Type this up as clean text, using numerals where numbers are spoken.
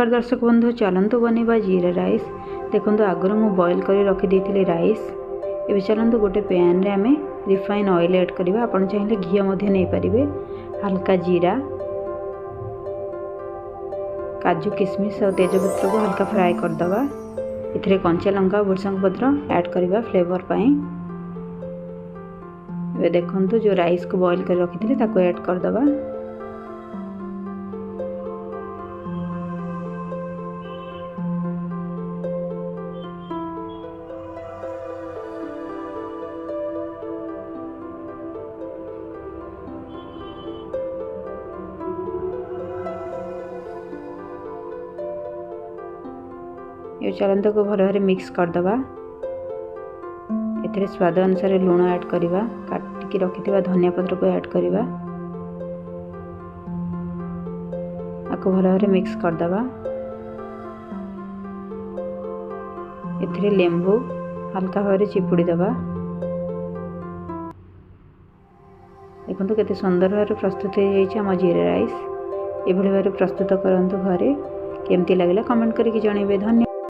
दर्शक बंधु चलतु बनवा जीरा राइस। देखो आगुरी मु बॉईल कर रखी राइस। ये चलतु गोटे पैन रे आम रिफाइन ऑयल ऐड करवा। आप चाहिए घी नहीं पारे। हल्का जीरा, काजू किशमिश और तेजपत्र को हल्का फ्राए करदे। इथे कंचा लंका भुर्संग पत्र ऐड करवा फ्लेवर पाई। देखो जो राइस को बॉईल कर रखी ऐड करदे। ये चलंत को भल भाव मिक्स करदे। एथिरे स्वाद अनुसार लुण ऐड करवा। काटिकी रखि धनिया पत्र को ऐड करवा। आपको भल भाव मिक्स करदे। एथिरे लेंबू हल्का भाव चिपुड़ी दबा। देखो केते सुंदर भाव प्रस्तुत हो जाम जीरा राइस। ये भाव प्रस्तुत करंतु घरे। केमती लगे कमेंट करके जणाइबे। धन्यवाद।